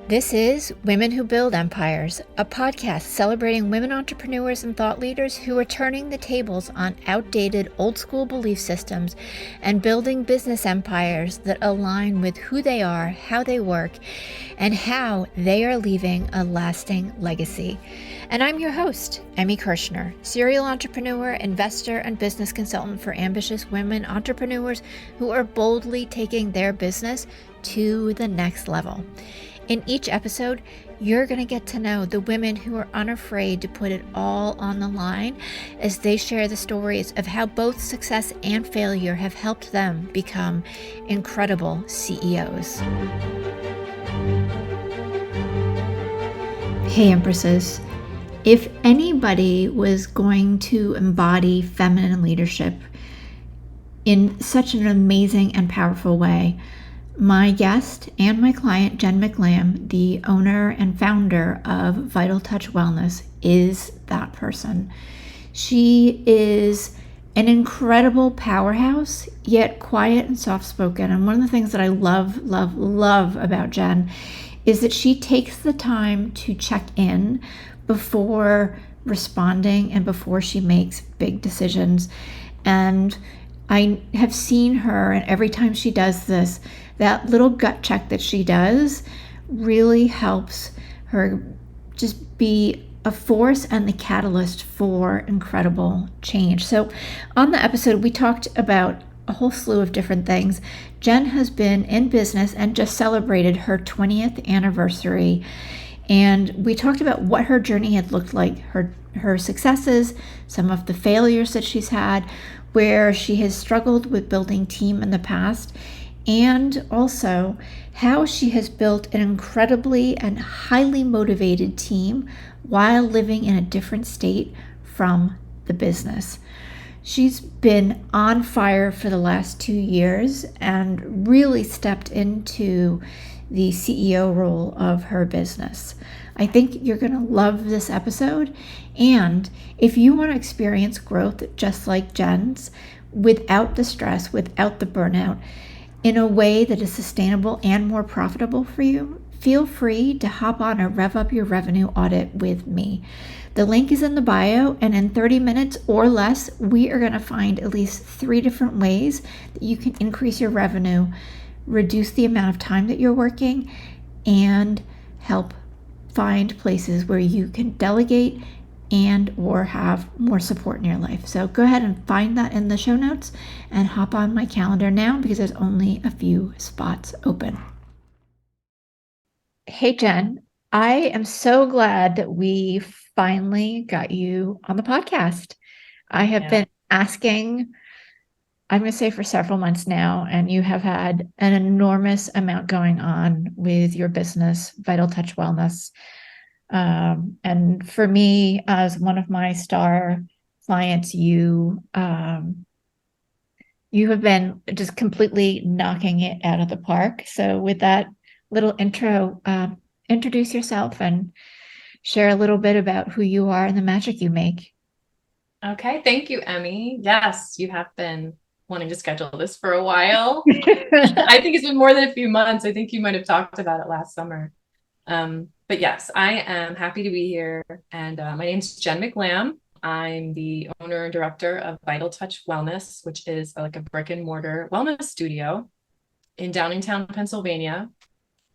This is Women Who Build Empires, a podcast celebrating women entrepreneurs and thought leaders who are turning the tables on outdated old school belief systems and building business empires that align with who they are, how they work, and how they are leaving a lasting legacy. And I'm your host, Emmy Kirshner, serial entrepreneur, investor, and business consultant for ambitious women entrepreneurs who are boldly taking their business to the next level. In each episode, you're going to get to know the women who are unafraid to put it all on the line as they share the stories of how both success and failure have helped them become incredible CEOs. Hey, Empresses. If anybody was going to embody feminine leadership in such an amazing and powerful way, my guest and my client, Jen McLamb, the owner and founder of Vital Touch Wellness, is that person. She is an incredible powerhouse, yet quiet and soft-spoken. And one of the things that I love about Jen is that she takes the time to check in before responding and before she makes big decisions. And I have seen her, and every time she does this, that little gut check that she does really helps her just be a force and the catalyst for incredible change. So on the episode, we talked about a whole slew of different things. Jen has been in business and just celebrated her 20th anniversary. And we talked about what her journey had looked like, her successes, some of the failures that she's had, where she has struggled with building team in the past, and also how she has built an incredibly and highly motivated team while living in a different state from the business. She's been on fire for the last 2 years and really stepped into the CEO role of her business. I think you're going to love this episode. And if you want to experience growth just like Jen's, without the stress, without the burnout, in a way that is sustainable and more profitable for you, feel free to hop on a Rev Up Your Revenue audit with me. The link is in the bio, and in 30 minutes or less, we are going to find at least 3 different ways that you can increase your revenue, reduce the amount of time that you're working, and help find places where you can delegate and or have more support in your life. So go ahead and find that in the show notes and hop on my calendar now because there's only a few spots open. Hey, Jen, I am so glad that we finally got you on the podcast. I have been asking, I'm going to say for several months now, and you have had an enormous amount going on with your business, Vital Touch Wellness. And for me, as one of my star clients, you have been just completely knocking it out of the park. So with that little intro, introduce yourself and share a little bit about who you are and the magic you make. Okay, thank you, Emmy. Yes, you have been wanting to schedule this for a while. I think it's been more than a few months. I think you might have talked about it last summer. But yes, I am happy to be here. And my name's Jen McLamb. I'm the owner and director of Vital Touch Wellness, which is like a brick and mortar wellness studio in Downingtown, Pennsylvania.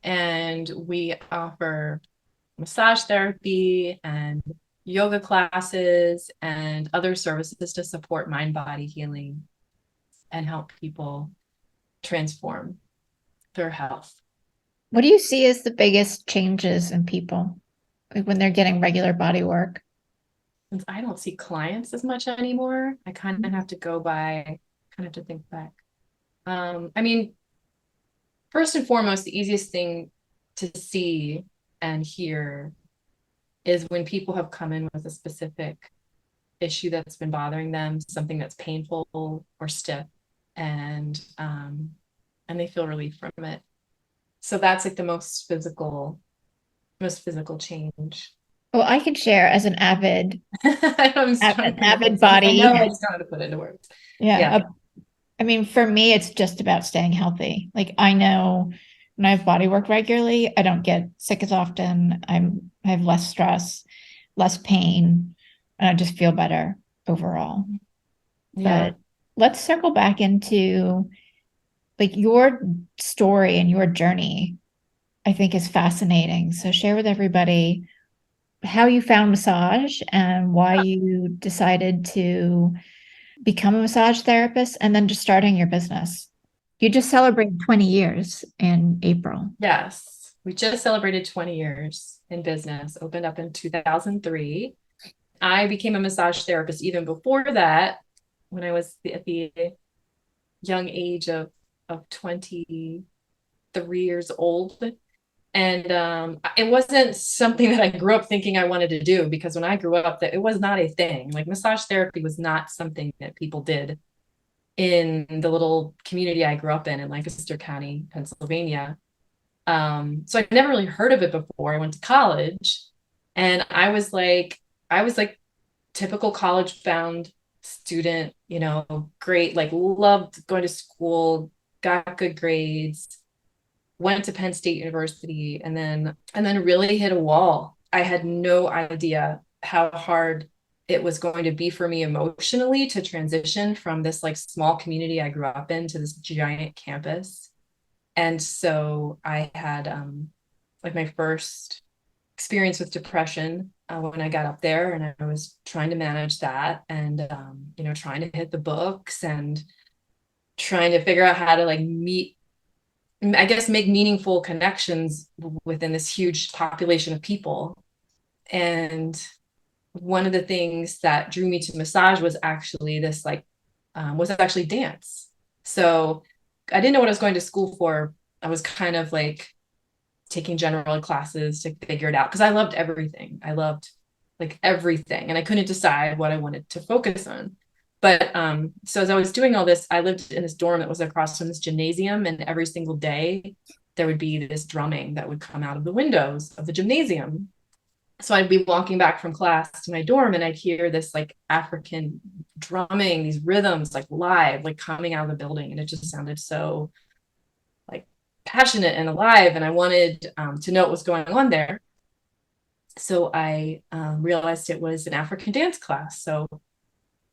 And we offer massage therapy and yoga classes and other services to support mind-body healing and help people transform their health. What do you see as the biggest changes in people, like when they're getting regular body work? Since I don't see clients as much anymore, I kind of have to go by, kind of have to think back. I mean, first and foremost, the easiest thing to see and hear is when people have come in with a specific issue that's been bothering them, something that's painful or stiff, and they feel relief from it. So that's like the most physical change. Well, I can share as an avid I body. know, I just don't know how to put it into words. Yeah. I mean, for me, it's just about staying healthy. Like I know when I have body work regularly, I don't get sick as often. I have less stress, less pain, and I just feel better overall. Yeah. But let's circle back into like your story and your journey. I think is fascinating. So share with everybody how you found massage and why you decided to become a massage therapist and then just starting your business. You just celebrated 20 years in April. Yes. We just celebrated 20 years in business, opened up in 2003. I became a massage therapist even before that, when I was at the young age of 23 years old. And it wasn't something that I grew up thinking I wanted to do, because when I grew up, that it was not a thing. Like massage therapy was not something that people did in the little community I grew up in Lancaster County, Pennsylvania. So I'd never really heard of it before. I went to college, and I was like typical college bound student, great, like loved going to school, got good grades, went to Penn State University, and then really hit a wall. I had no idea how hard it was going to be for me emotionally to transition from this like small community I grew up in to this giant campus. And so I had like my first experience with depression when I got up there, and I was trying to manage that, and trying to hit the books and trying to figure out how to like meet, I guess, make meaningful connections within this huge population of people. And one of the things that drew me to massage was actually dance. So I didn't know what I was going to school for. I was kind of like taking general classes to figure it out, because I loved everything. I loved like everything, and I couldn't decide what I wanted to focus on. But so as I was doing all this, I lived in this dorm that was across from this gymnasium, and every single day there would be this drumming that would come out of the windows of the gymnasium. So I'd be walking back from class to my dorm, and I'd hear this like African drumming, these rhythms like live, like coming out of the building, and it just sounded so like passionate and alive, and I wanted to know what was going on there. So I realized it was an African dance class. So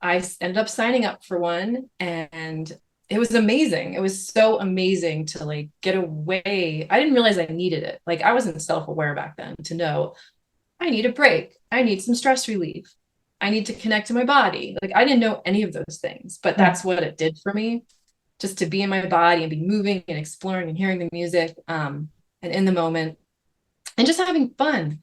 I ended up signing up for one, and it was amazing. It was so amazing to like get away. I didn't realize I needed it. Like I wasn't self-aware back then to know I need a break. I need some stress relief. I need to connect to my body. Like I didn't know any of those things, but Right. that's what it did for me, just to be in my body and be moving and exploring and hearing the music, and in the moment and just having fun.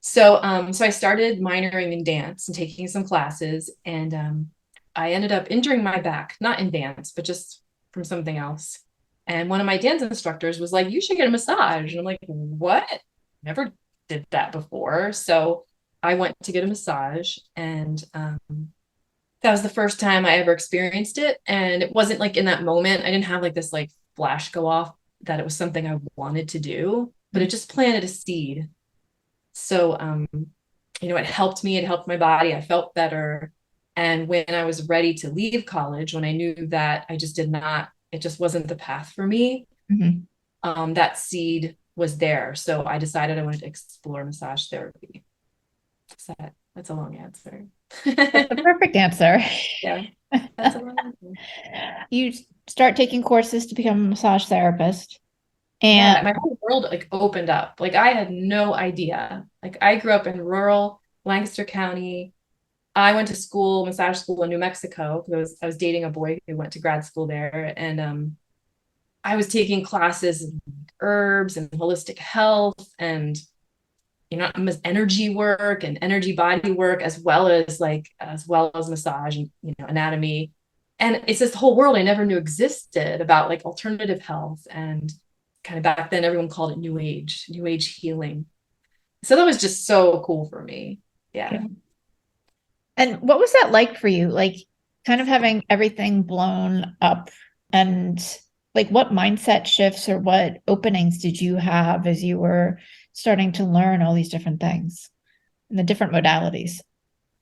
So I started minoring in dance and taking some classes, and I ended up injuring my back, not in dance, but just from something else. And one of my dance instructors was like, "You should get a massage." And I'm like, "What? Never did that before." So I went to get a massage, and that was the first time I ever experienced it. And it wasn't like in that moment, I didn't have like this like flash go off that it was something I wanted to do, but it just planted a seed. So, it helped me, it helped my body. I felt better. And when I was ready to leave college, when I knew that I just did not, it just wasn't the path for me, Mhm. that seed was there. So I decided I wanted to explore massage therapy. That's a long answer. That's the perfect answer. Yeah, that's a long answer. You start taking courses to become a massage therapist. And Yeah, my whole world like opened up. Like I had no idea. Like I grew up in rural Lancaster County. I went to school, massage school in New Mexico, because I was dating a boy who went to grad school there, and I was taking classes in herbs and holistic health, and energy work and energy body work, as well as massage and anatomy. And it's this whole world I never knew existed about like alternative health, and kind of back then everyone called it new age healing. So that was just so cool for me. Yeah. and what was that like for you? Like kind of having everything blown up and like what mindset shifts or what openings did you have as you were starting to learn all these different things and the different modalities?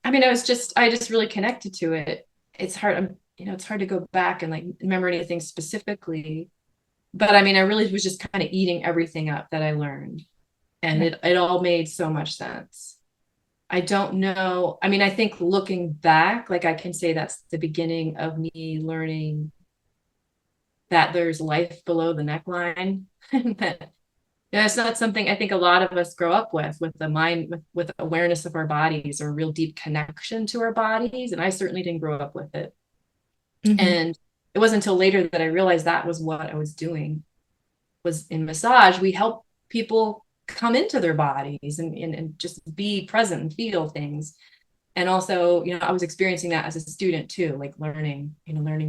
I mean, I just really connected to it. It's hard, it's hard to go back and like remember anything specifically. But I mean, I really was just kind of eating everything up that I learned. And it all made so much sense. I don't know. I mean, I think looking back, like I can say that's the beginning of me learning that there's life below the neckline. That it's not something I think a lot of us grow up with the mind, with awareness of our bodies or a real deep connection to our bodies. And I certainly didn't grow up with it. Mm-hmm. And it wasn't until later that I realized that was what I was doing. Was in massage, we help people come into their bodies and just be present and feel things. And also, I was experiencing that as a student too, like learning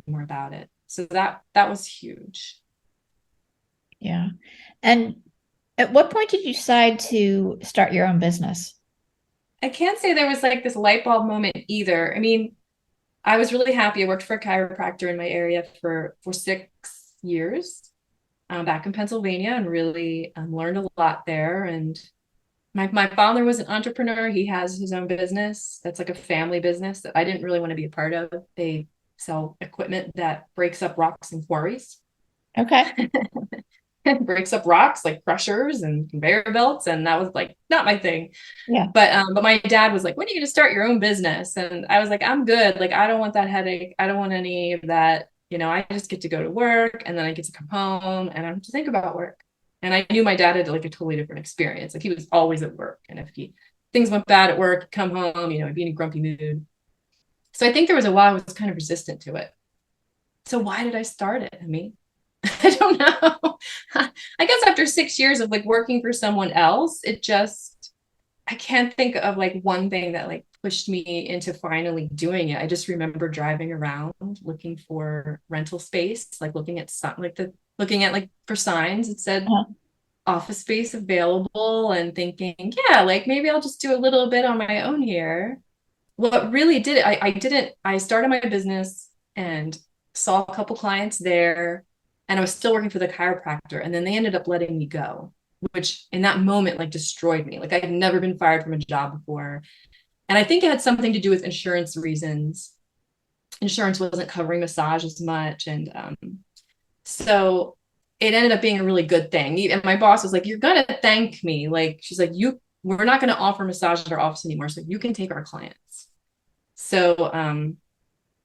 more about it. So that was huge. Yeah. And at what point did you decide to start your own business? I can't say there was like this light bulb moment either. I mean, I was really happy. I worked for a chiropractor in my area for 6 years, back in Pennsylvania, and really learned a lot there. And my father was an entrepreneur. He has his own business that's like a family business that I didn't really want to be a part of. They sell equipment that breaks up rocks and quarries. Okay. Breaks up rocks like crushers and conveyor belts, and that was like not my thing. Yeah. But my dad was like, when are you going to start your own business? And I was like, I'm good. Like, I don't want that headache. I don't want any of that. I just get to go to work and then I get to come home and I don't have to think about work. And I knew my dad had like a totally different experience. Like he was always at work. And if things went bad at work, come home, he'd be in a grumpy mood. So I think there was a while I was kind of resistant to it. So why did I start it? I mean, I don't know. I guess after 6 years of like working for someone else, I can't think of like one thing that like pushed me into finally doing it. I just remember driving around looking for rental space, like looking at like for signs. It said Uh-huh. office space available and thinking, yeah, like maybe I'll just do a little bit on my own here. What really did it, I started my business and saw a couple clients there, and I was still working for the chiropractor, and then they ended up letting me go, which in that moment like destroyed me. Like I had never been fired from a job before. And I think it had something to do with insurance reasons. Insurance wasn't covering massage as much. And so it ended up being a really good thing. And my boss was like, you're going to thank me. Like, she's like, we're not going to offer massage at our office anymore. So you can take our clients. So,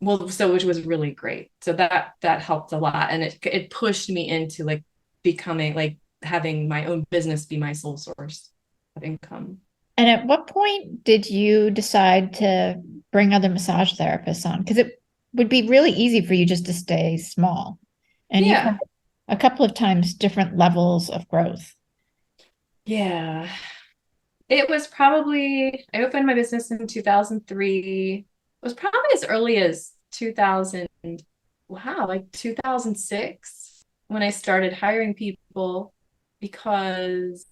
which was really great. So that helped a lot. And it pushed me into like becoming like having my own business be my sole source of income. And at what point did you decide to bring other massage therapists on? Because it would be really easy for you just to stay small. And you've had Yeah. a couple of times different levels of growth. Yeah. It was probably, I opened my business in 2003. It was probably as early as 2000, wow, like 2006 when I started hiring people because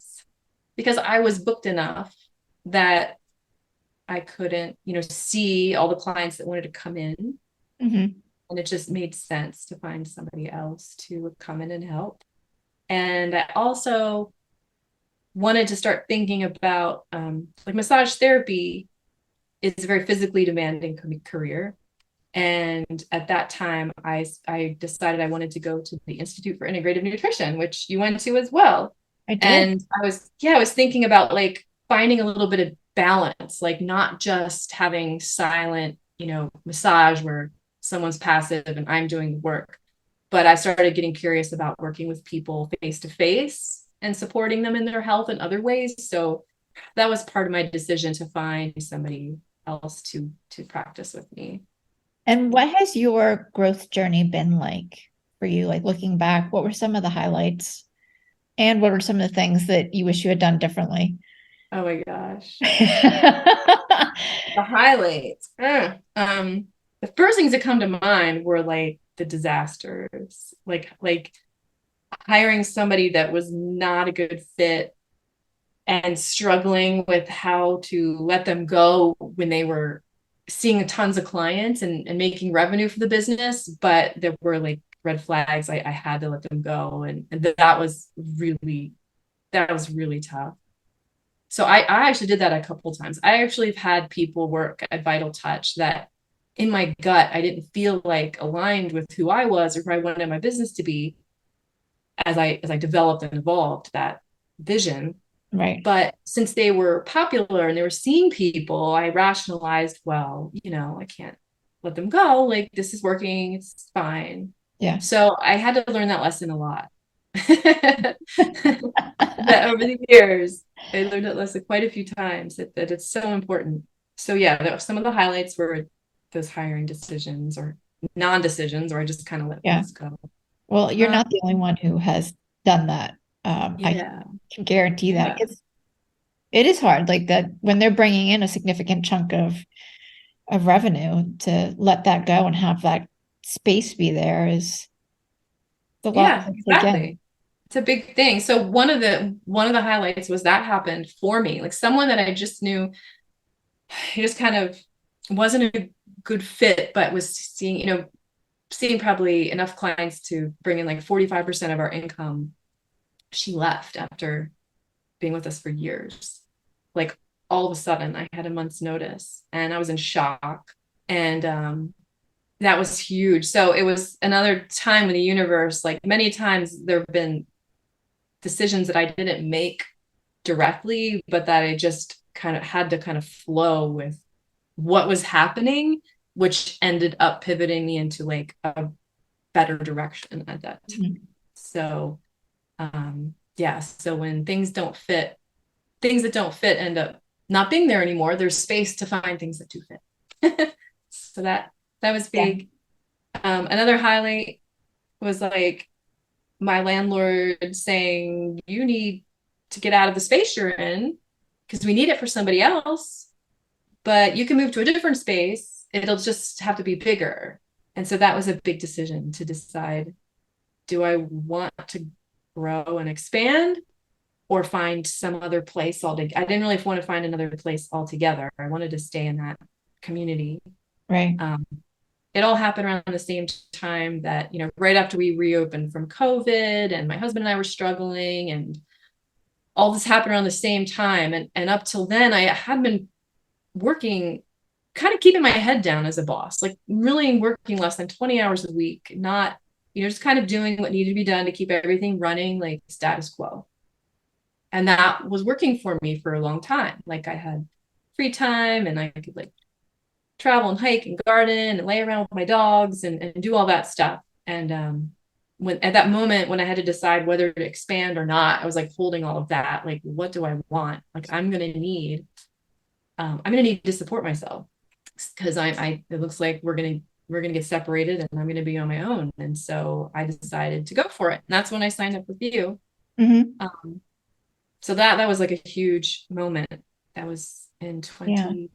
I was booked enough that I couldn't, see all the clients that wanted to come in. Mm-hmm. And it just made sense to find somebody else to come in and help. And I also wanted to start thinking about like massage therapy is a very physically demanding career. And at that time, I decided I wanted to go to the Institute for Integrative Nutrition, which you went to as well. I did. And I was thinking about like finding a little bit of balance, like not just having silent, massage where someone's passive and I'm doing the work. But I started getting curious about working with people face to face and supporting them in their health in other ways. So that was part of my decision to find somebody else to practice with me. And what has your growth journey been like for you? Like looking back, what were some of the highlights? And what were some of the things that you wish you had done differently? Oh my gosh. The highlights. The first things that come to mind were like the disasters, like hiring somebody that was not a good fit and struggling with how to let them go when they were seeing tons of clients and making revenue for the business, but there were like red flags. I had to let them go. And that was really tough. So I actually did that a couple of times. I actually have had people work at Vital Touch that in my gut, I didn't feel like aligned with who I was or who I wanted my business to be. as I developed and evolved that vision. Right. But since they were popular and they were seeing people, I rationalized, well, I can't let them go. Like, this is working, it's fine. Yeah. So I had to learn that lesson a lot. That over the years, I learned that lesson quite a few times that it's so important. So yeah, some of the highlights were those hiring decisions or non-decisions, or I just kind of let Yeah. things go. Well, you're Um, not the only one who has done that. I yeah, can guarantee that, yeah, because it is hard, like that when they're bringing in a significant chunk of revenue, to let that go and have that space be there is a lot yeah, to take in. exactly. It's a big thing. So one of the highlights was that happened for me. Like someone that I just knew, he just kind of wasn't a good fit, but was seeing probably enough clients to bring in like 45% of our income. She left after being with us for years. Like all of a sudden, I had a month's notice and I was in shock. And that was huge. So it was another time in the universe, like many times there have been decisions that I didn't make directly, but that I just kind of had to kind of flow with what was happening, which ended up pivoting me into like a better direction at that Mhm. time. So yeah, so when things that don't fit end up not being there anymore. There's space to find things that do fit. So that was Yeah. big. Another highlight was like my landlord saying, you need to get out of the space you're in because we need it for somebody else, but you can move to a different space. It'll just have to be bigger. And so that was a big decision to decide, do I want to grow and expand or find some other place altogether? I didn't really want to find another place altogether. I wanted to stay in that community. Right. Um, it all happened around the same time that, right after we reopened from COVID and my husband and I were struggling, and all this happened around the same time. And up till then, I had been working, kind of keeping my head down as a boss, like really working less than 20 hours a week, not, just kind of doing what needed to be done to keep everything running like status quo. And that was working for me for a long time. Like I had free time and I could like travel and hike and garden and lay around with my dogs and do all that stuff. And when at that moment when I had to decide whether to expand or not, I was like holding all of that. Like, what do I want? Like, I'm gonna need to support myself because it looks like we're gonna get separated and I'm gonna be on my own. And so I decided to go for it. And that's when I signed up with you. Hmm. Um, so that was like a huge moment. That was in Yeah. 2021.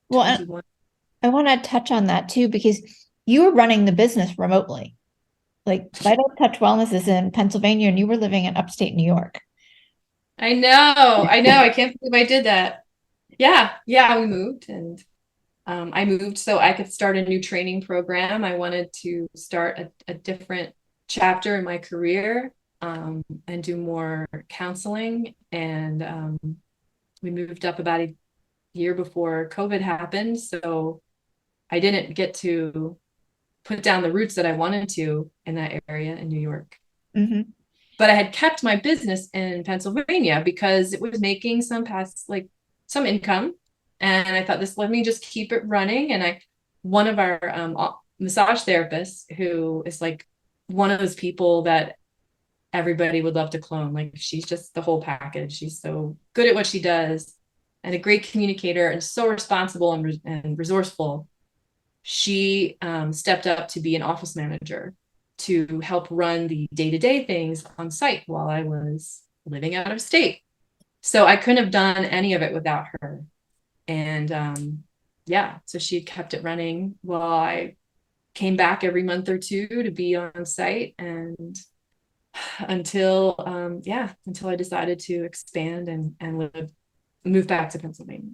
Well, and I want to touch on that too, because you were running the business remotely. Like Vital Touch Wellness is in Pennsylvania and you were living in upstate New York. I know. I can't believe I did that. Yeah, we moved and I moved so I could start a new training program. I wanted to start a different chapter in my career and do more counseling. And we moved up about a year before COVID happened. So I didn't get to put down the roots that I wanted to in that area in New York. Hmm. But I had kept my business in Pennsylvania because it was making some income. And I thought, let me just keep it running. And one of our massage therapists, who is like one of those people that everybody would love to clone. Like she's just the whole package. She's so good at what she does and a great communicator and so responsible and resourceful. She stepped up to be an office manager to help run the day-to-day things on site while I was living out of state. So I couldn't have done any of it without her. And yeah, so she kept it running while I came back every month or two to be on site, and until I decided to expand and move back to Pennsylvania.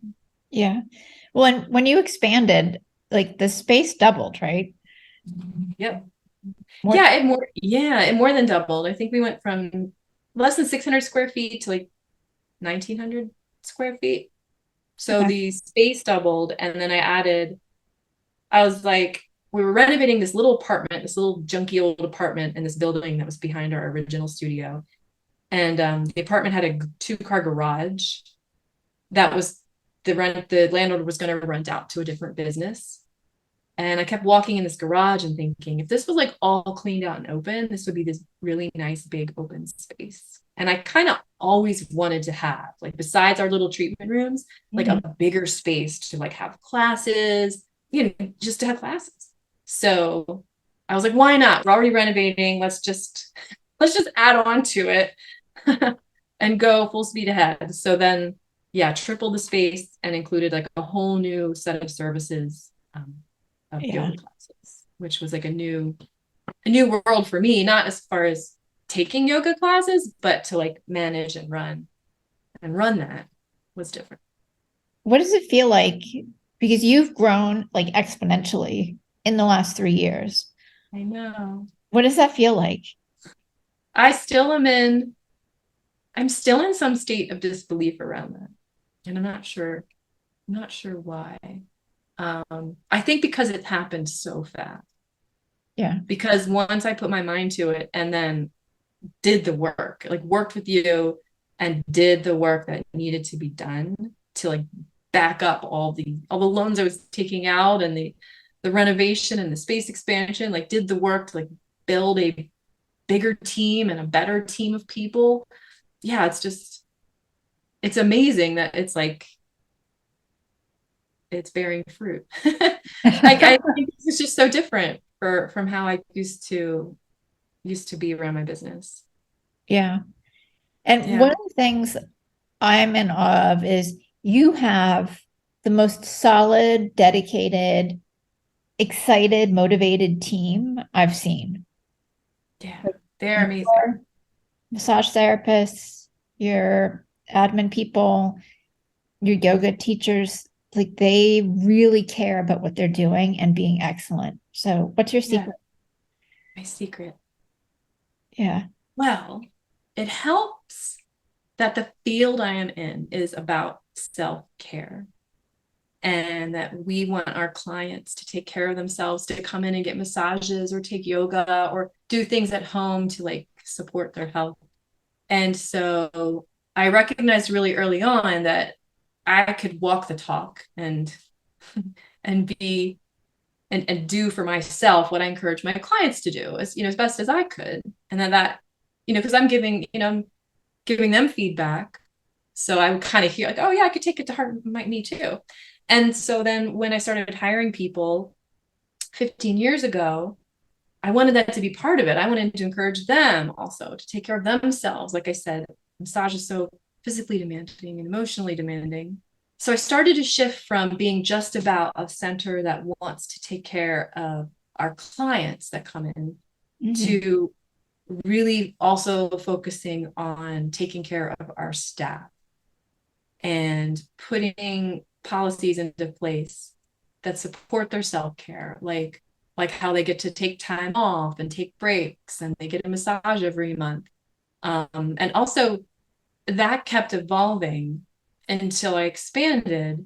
Yeah. Well, and when you expanded, like the space doubled, right? Yep. More. It more than doubled. I think we went from less than 600 square feet to like 1900 square feet. So Okay. the space doubled, and then I was like, we were renovating this little apartment, this little junky old apartment in this building that was behind our original studio. And the apartment had a 2-car garage that was the landlord was going to rent out to a different business. And I kept walking in this garage and thinking, if this was like all cleaned out and open, this would be this really nice big open space. And I kind of always wanted to have, like, besides our little treatment rooms, like a bigger space to like have classes, just to have classes. So I was like, why not? We're already renovating. Let's just add on to it and go full speed ahead. So then, yeah, tripled the space and included like a whole new set of services. Of yoga classes, which was like a new world for me, not as far as taking yoga classes, but to like manage and run that was different. What does it feel like? Because you've grown like exponentially in the last 3 years. I know. What does that feel like? I'm still in some state of disbelief around that. And I'm not sure why. I think because it happened so fast. Yeah. Because once I put my mind to it and then did the work, like worked with you and did the work that needed to be done to like back up all the loans I was taking out and the renovation and the space expansion, like did the work to like build a bigger team and a better team of people. Yeah, it's amazing that it's like it's bearing fruit. Like I think it's just so different from how I used to be around my business. Yeah. And Yeah. one of the things I'm in awe of is you have the most solid, dedicated, excited, motivated team I've seen. Yeah. They're amazing. Massage therapists, your admin people, your yoga teachers, like they really care about what they're doing and being excellent. So, what's your secret? My secret. Yeah. Well, it helps that the field I am in is about self-care and that we want our clients to take care of themselves, to come in and get massages or take yoga or do things at home to like support their health. And so I recognized really early on that I could walk the talk and be and do for myself what I encourage my clients to do as best as I could. And then that, because I'm giving them feedback. So I would kind of hear like, oh yeah, I could take it to heart, me too. And so then when I started hiring people 15 years ago, I wanted that to be part of it. I wanted to encourage them also to take care of themselves. Like I said, massage is so physically demanding and emotionally demanding. So I started to shift from being just about a center that wants to take care of our clients that come in to really also focusing on taking care of our staff and putting policies into place that support their self-care, like how they get to take time off and take breaks and they get a massage every month. And also that kept evolving until I expanded.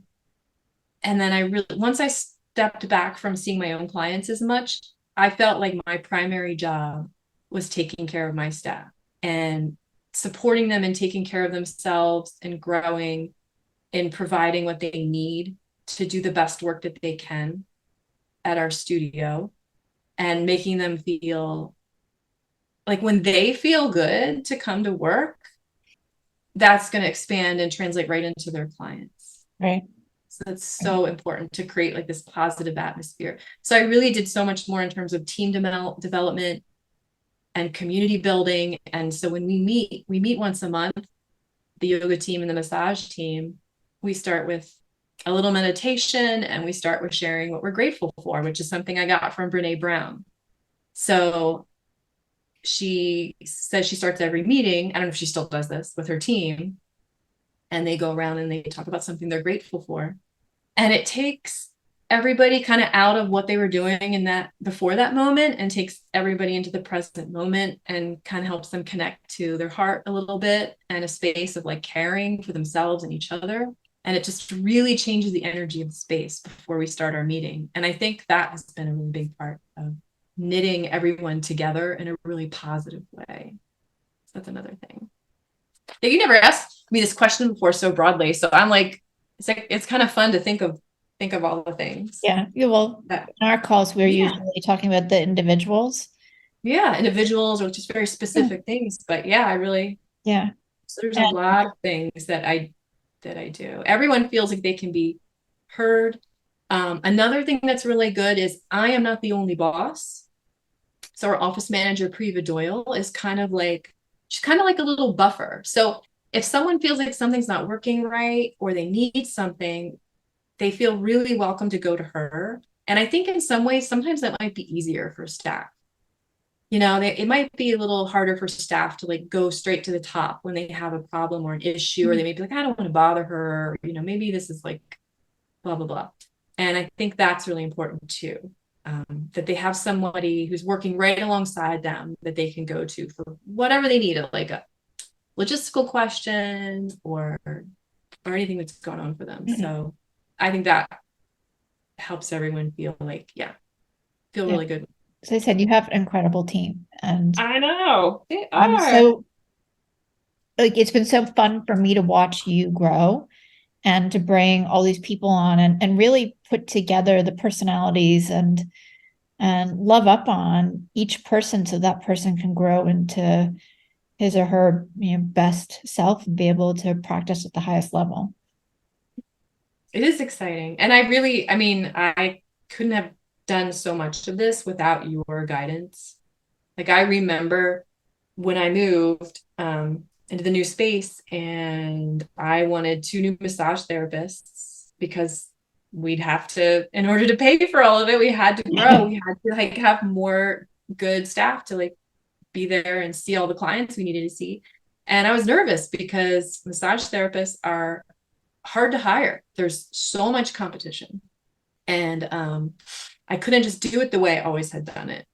And then once I stepped back from seeing my own clients as much, I felt like my primary job was taking care of my staff and supporting them and taking care of themselves and growing and providing what they need to do the best work that they can at our studio and making them feel like when they feel good to come to work, that's going to expand and translate right into their clients. Right. So it's so important to create like this positive atmosphere. So I really did so much more in terms of team development and community building. And so when we meet once a month, the yoga team and the massage team, we start with a little meditation and we start with sharing what we're grateful for, which is something I got from Brene Brown. So she says she starts every meeting. I don't know if she still does this with her team. And they go around and they talk about something they're grateful for. And it takes everybody kind of out of what they were doing in that before that moment and takes everybody into the present moment and kind of helps them connect to their heart a little bit and a space of like caring for themselves and each other. And it just really changes the energy of the space before we start our meeting. And I think that has been a really big part of knitting everyone together in a really positive way. So that's another thing. Yeah, you never asked me this question before so broadly. So I'm like, it's kind of fun to think of all the things. Yeah. Well, That, in our calls, we're yeah. usually talking about the individuals. Yeah, individuals or just very specific things. But yeah, I really, Yeah. so there's a And lot of things that I do. Everyone feels like they can be heard. Another thing that's really good is I am not the only boss. So our office manager, Priva Doyle, is kind of like, she's kind of like a little buffer. So if someone feels like something's not working right or they need something, they feel really welcome to go to her. And I think in some ways, sometimes that might be easier for staff. It might be a little harder for staff to like go straight to the top when they have a problem or an issue, or they may be like, I don't want to bother her, or, maybe this is like blah, blah, blah. And I think that's really important too. That they have somebody who's working right alongside them that they can go to for whatever they need, like a logistical question or anything that's going on for them. mm-hmm. So I think that helps everyone feel like, feel really good. As I said, you have an incredible team, and I know they I'm are. so like it's been so fun for me to watch you grow and to bring all these people on and really put together the personalities and love up on each person so that person can grow into his or her best self and be able to practice at the highest level. It is exciting. And I couldn't have done so much of this without your guidance. Like I remember when I moved into the new space and I wanted 2 new massage therapists because we'd have to, in order to pay for all of it, we had to grow. We had to like have more good staff to like be there and see all the clients we needed to see. And I was nervous because massage therapists are hard to hire. There's so much competition. And I couldn't just do it the way I always had done it,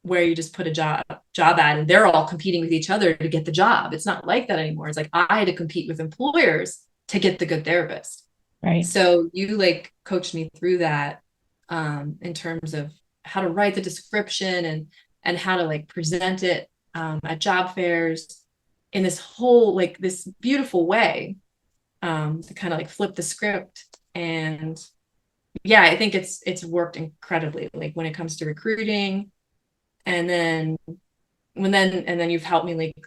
where you just put a job ad and they're all competing with each other to get the job. It's not like that anymore. It's like I had to compete with employers to get the good therapist. Right. So you like coached me through that in terms of how to write the description and how to like present it at job fairs in this whole like this beautiful way to kind of like flip the script. And yeah, I think it's worked incredibly, like when it comes to recruiting. And then you've helped me like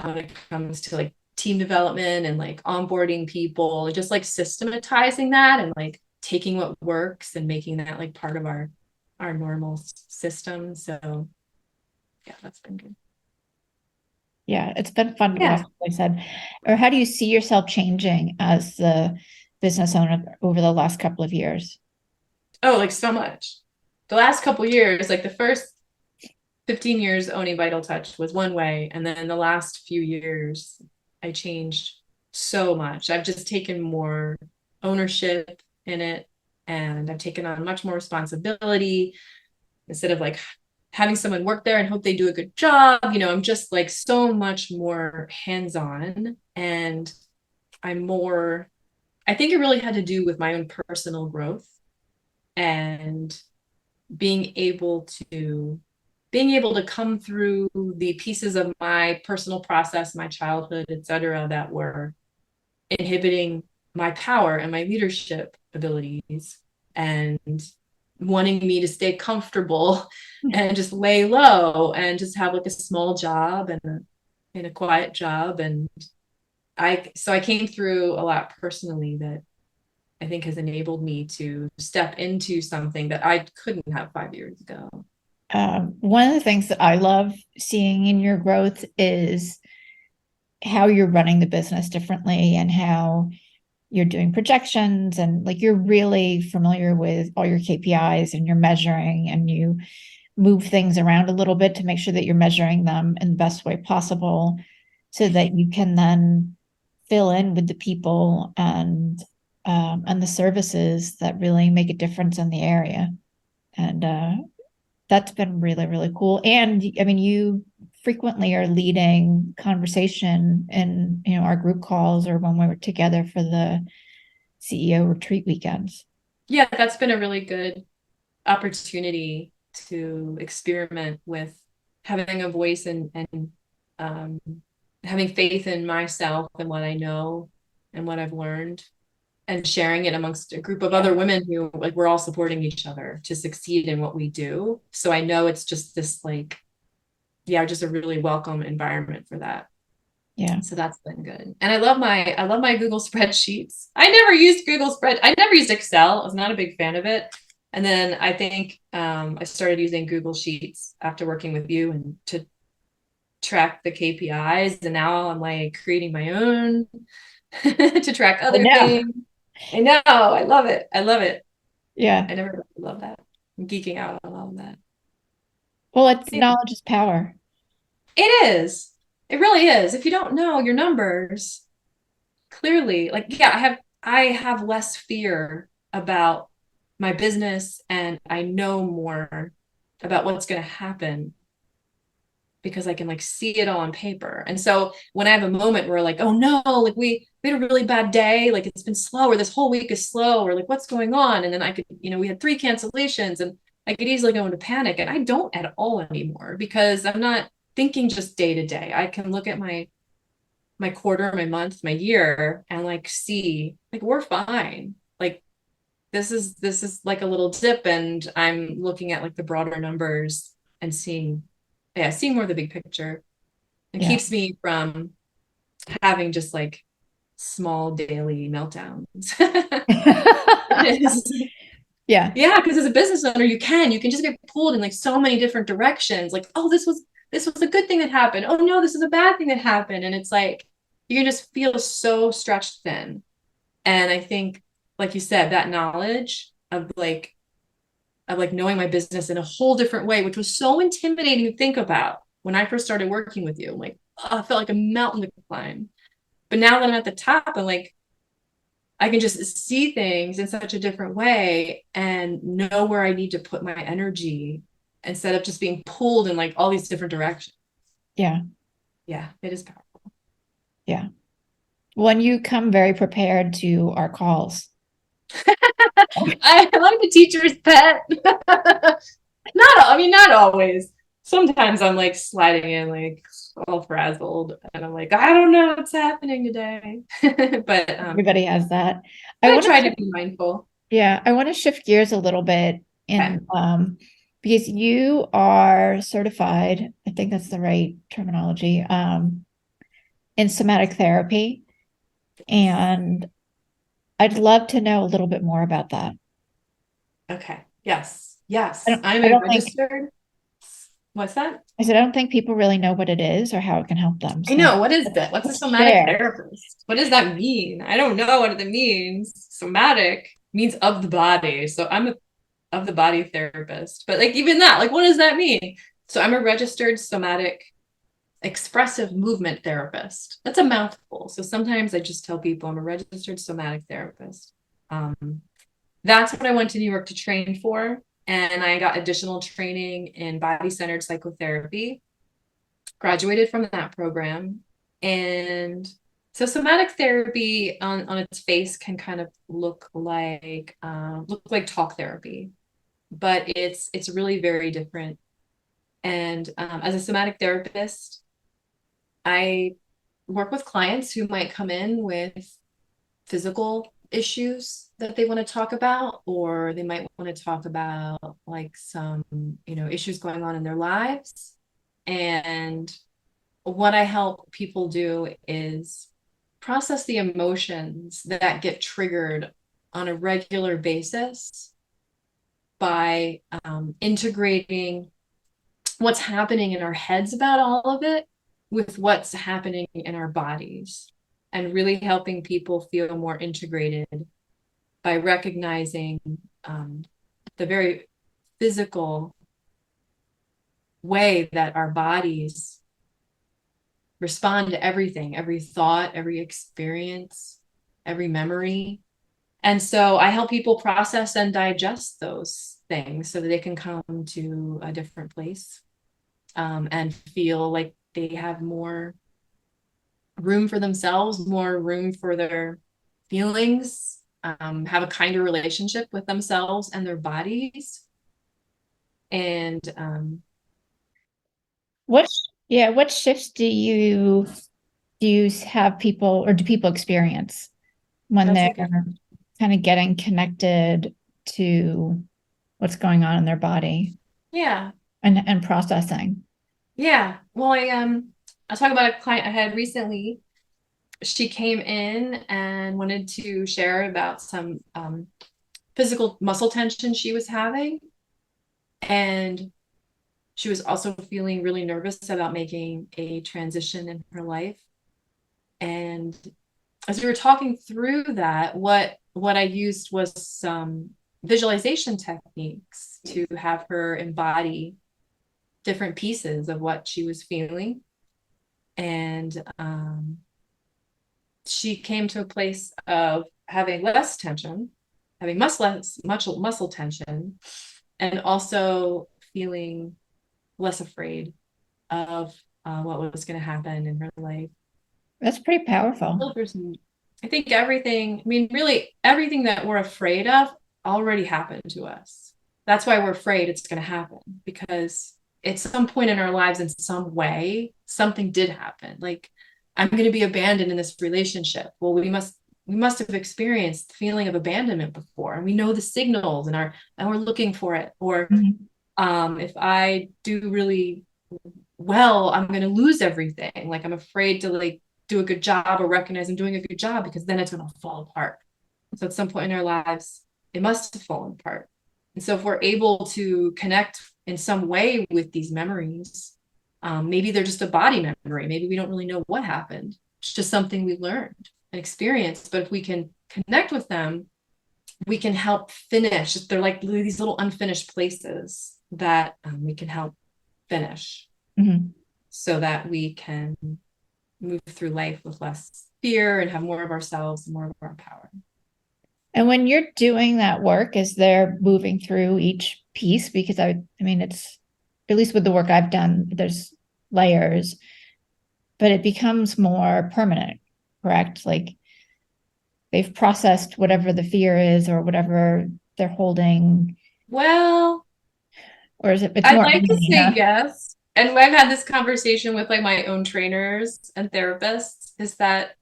when it comes to like team development and like onboarding people, just like systematizing that and like taking what works and making that like part of our normal system. So yeah, that's been good. Yeah, it's been fun to watch, like I said. Or how do you see yourself changing as the business owner over the last couple of years? Oh, like so much. The last couple of years, like the first 15 years owning Vital Touch was one way. And then the last few years, I changed so much. I've just taken more ownership in it and I've taken on much more responsibility instead of like having someone work there and hope they do a good job. I'm just like so much more hands-on and I think it really had to do with my own personal growth and being able to come through the pieces of my personal process, my childhood, etc., that were inhibiting my power and my leadership abilities and wanting me to stay comfortable and just lay low and just have like a small job and a quiet job. And I came through a lot personally that I think has enabled me to step into something that I couldn't have 5 years ago. One of the things that I love seeing in your growth is how you're running the business differently and how you're doing projections and like you're really familiar with all your KPIs and you're measuring and you move things around a little bit to make sure that you're measuring them in the best way possible so that you can then fill in with the people and the services that really make a difference in the area. And that's been really, really cool. And I mean, you frequently are leading conversation in, our group calls or when we were together for the CEO retreat weekends. Yeah, that's been a really good opportunity to experiment with having a voice and um, having faith in myself and what I know and what I've learned, and sharing it amongst a group of other women who, like, we're all supporting each other to succeed in what we do. So I know it's just this, like, yeah, just a really welcome environment for that. Yeah. So that's been good. And I love my Google spreadsheets. I never used Excel. I was not a big fan of it. And then I think I started using Google Sheets after working with you and to track the KPIs. And now I'm like creating my own to track I other know. things. I know. I love it. I love it. Yeah. I never loved that. I'm geeking out on all of that. Well, it's So, yeah. knowledge is power. It is. It really is. If you don't know your numbers, clearly, like, yeah, I have less fear about my business, and I know more about what's going to happen because I can, like, see it all on paper. And so when I have a moment where, like, oh no, like we had a really bad day, like it's been slow, or this whole week is slow, or like what's going on, and then I could, we had 3 cancellations, and I could easily go into panic, and I don't at all anymore because I'm not thinking just day to day. I can look at my quarter, my month, my year, and, like, see, like, we're fine. Like, this is like a little dip, and I'm looking at, like, the broader numbers and seeing more of the big picture. It Yeah. keeps me from having just, like, small daily meltdowns. It is. Yeah. Yeah, because as a business owner, you can just get pulled in, like, so many different directions. Like, oh, this was a good thing that happened. Oh no, this is a bad thing that happened. And it's like you can just feel so stretched thin. And I think, like you said, that knowledge of like knowing my business in a whole different way, which was so intimidating to think about when I first started working with you. I'm like, oh, I felt like a mountain to climb. But now that I'm at the top, I'm like, I can just see things in such a different way and know where I need to put my energy instead of just being pulled in, like, all these different directions. Yeah. Yeah, it is powerful. Yeah. When you come very prepared to our calls. I'm like the teacher's pet. Not always. Sometimes I'm, like, sliding in, like, all frazzled, and I'm like, I don't know what's happening today. But Everybody has that. I I want try to, to be mindful. yeah, I want to shift gears a little bit Okay. in because you are certified, I think that's the right terminology, in somatic therapy. And I'd love to know a little bit more about that. Okay. Yes. I Yes. don't, I'm I a don't think registered. What's that? I said I don't think people really know what it is or how it can help them. I So know. What is that? What's a let's somatic share. therapist? What does that mean? I don't know what it means. Somatic means of the body. So I'm a of the body therapist. But, like, even that, like, what does that mean? So I'm a registered somatic expressive movement therapist. That's a mouthful. So sometimes I just tell people I'm a registered somatic therapist. Um, that's what I went to New York to train for. And I got additional training in body centered psychotherapy, graduated from that program. And so somatic therapy on its face can kind of look like talk therapy, but it's really very different. And as a somatic therapist, I work with clients who might come in with physical issues that they want to talk about, or they might want to talk about, like, some, issues going on in their lives. And what I help people do is process the emotions that get triggered on a regular basis by integrating what's happening in our heads about all of it with what's happening in our bodies, and really helping people feel more integrated by recognizing um, the very physical way that our bodies respond to everything, every thought, every experience, every memory. And so I help people process and digest those things so that they can come to a different place. and feel like they have more room for themselves, more room for their feelings, have a kinder relationship with themselves and their bodies. And What, yeah, what shifts do you have people or do people experience when that's they're a good, kind of getting connected to what's going on in their body yeah, and processing? yeah. Well, I'll talk about a client I had recently. She came in and wanted to share about some physical muscle tension she was having. And she was also feeling really nervous about making a transition in her life. And as we were talking through that, what I used was some visualization techniques to have her embody different pieces of what she was feeling. And she came to a place of having less tension, having much muscle tension, and also feeling less afraid of what was going to happen in her life. That's pretty powerful. I think everything, I mean, really, everything that we're afraid of already happened to us. That's why we're afraid it's going to happen, because at some point in our lives, in some way, something did happen. Like, I'm going to be abandoned in this relationship. Well, we must have experienced the feeling of abandonment before, and we know the signals and we're looking for it. Or Mhm. if I do really well, I'm going to lose everything. Like, I'm afraid to like do a good job or recognize I'm doing a good job, because then it's going to fall apart. So at some point in our lives, it must have fallen apart. And so if we're able to connect in some way with these memories, maybe they're just a body memory. Maybe we don't really know what happened. It's just something we learned and experienced. But if we can connect with them, we can help finish. They're like these little unfinished places that we can help finish, Mhm. so that we can move through life with less fear and have more of ourselves and more of our power. And when you're doing that work, is there moving through each piece? Because I mean, it's at least with the work I've done, there's layers, but it becomes more permanent, correct? Like they've processed whatever the fear is or whatever they're holding, Well, or is it's I'd more like to empty, say huh? yes. And I've had this conversation with like my own trainers and therapists, is that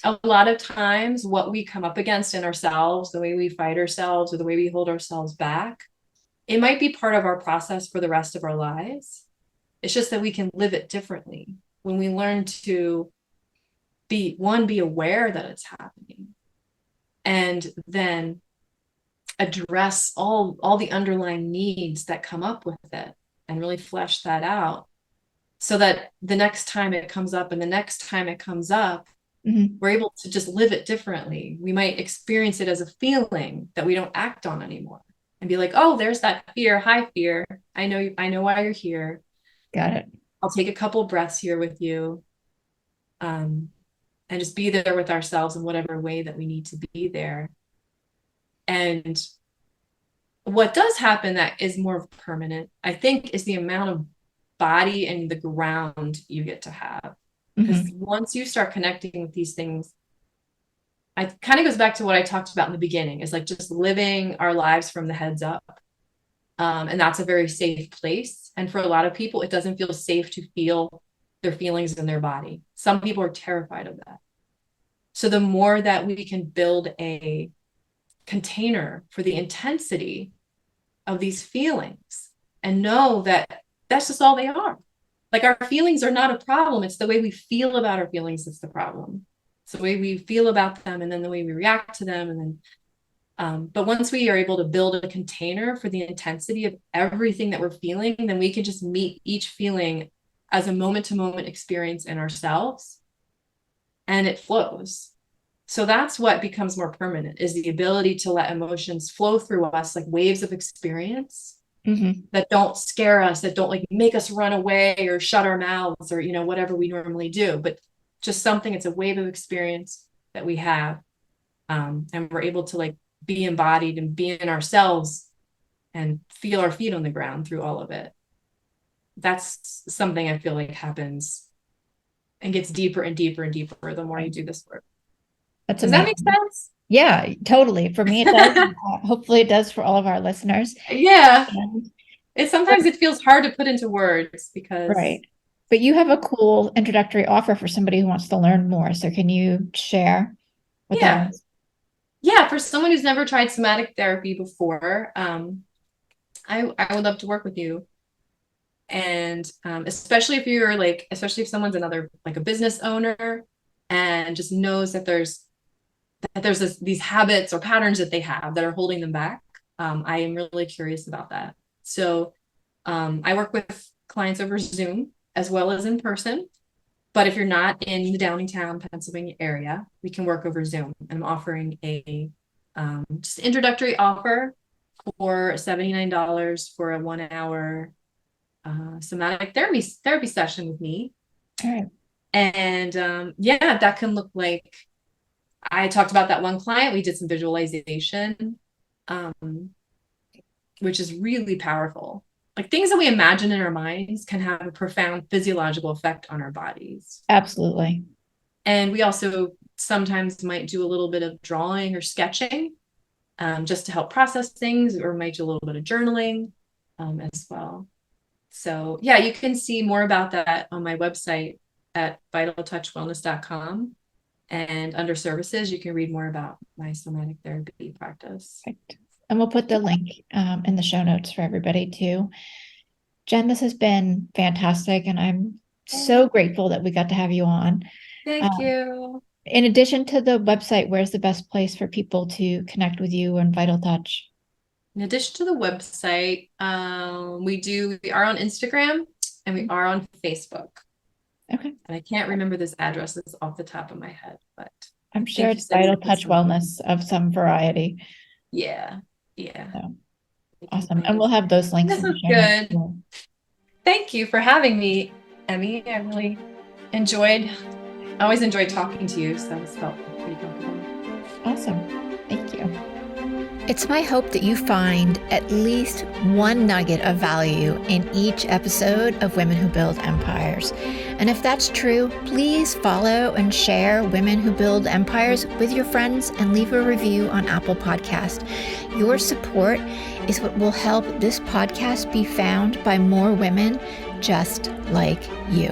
a lot of times what we come up against in ourselves, the way we fight ourselves or the way we hold ourselves back, it might be part of our process for the rest of our lives. It's just that we can live it differently when we learn to be aware that it's happening, and then address all the underlying needs that come up with it, and really flesh that out, so that the next time it comes up and the next time it comes up, Mhm. we're able to just live it differently. We might experience it as a feeling that we don't act on anymore, and be like, oh, there's that fear. Hi, fear. I know why you're here. Got it. I'll take a couple breaths here with you. um, and just be there with ourselves in whatever way that we need to be there. And what does happen that is more permanent, I think, is the amount of body and the ground you get to have. Because Mhm. once you start connecting with these things, it kind of goes back to what I talked about in the beginning, is like just living our lives from the heads up. And that's a very safe place. And for a lot of people, it doesn't feel safe to feel their feelings in their body. Some people are terrified of that. So the more that we can build a container for the intensity of these feelings, and know that that's just all they are. Like, our feelings are not a problem. It's the way we feel about our feelings that's the problem. It's the way we feel about them, and then the way we react to them. And then, but once we are able to build a container for the intensity of everything that we're feeling, then we can just meet each feeling as a moment to moment experience in ourselves, and it flows. So that's what becomes more permanent, is the ability to let emotions flow through us like waves of experience, Mhm. that don't scare us, that don't like make us run away or shut our mouths, or whatever we normally do, but just something. It's a wave of experience that we have, and we're able to like be embodied and be in ourselves and feel our feet on the ground through all of it. that's something I feel like happens and gets deeper and deeper and deeper the more you do this work. That's Does that amazing. make sense? Yeah, totally. For me, it does. Hopefully, it does for all of our listeners. Yeah. And, Sometimes it feels hard to put into words because right. But you have a cool introductory offer for somebody who wants to learn more. So can you share what that yeah. is? Yeah, for someone who's never tried somatic therapy before, I would love to work with you. And especially if you're like, especially if someone's another like a business owner and just knows that there's these habits or patterns that they have that are holding them back. I am really curious about that. So I work with clients over Zoom as well as in person. But if you're not in the Downingtown, Pennsylvania area, we can work over Zoom. And I'm offering a just introductory offer for $79 for a 1 hour somatic therapy session with me. All right. And yeah, that can look like I talked about that one client. We did some visualization, which is really powerful. Like things that we imagine in our minds can have a profound physiological effect on our bodies. Absolutely. And we also sometimes might do a little bit of drawing or sketching just to help process things, or might do a little bit of journaling as well. So yeah, you can see more about that on my website at vitaltouchwellness.com. And under services, you can read more about my somatic therapy practice. Right. And we'll put the link in the show notes for everybody too. Jen, this has been fantastic, and I'm so grateful that we got to have you on. Thank you. In addition to the website, where's the best place for people to connect with you and Vital Touch? In addition to the website, we are on Instagram and we are on Facebook. Okay. And I can't remember this address off the top of my head, but I'm sure it's Vital Touch Wellness of some variety. Yeah. Yeah. So, awesome. And we'll have those links This in the is show good. notes. Thank you for having me, Emmy. I really I always enjoyed talking to you, so this felt pretty comfortable. Awesome. Thank you. It's my hope that you find at least one nugget of value in each episode of Women Who Build Empires. And if that's true, please follow and share Women Who Build Empires with your friends and leave a review on Apple Podcast. Your support is what will help this podcast be found by more women just like you.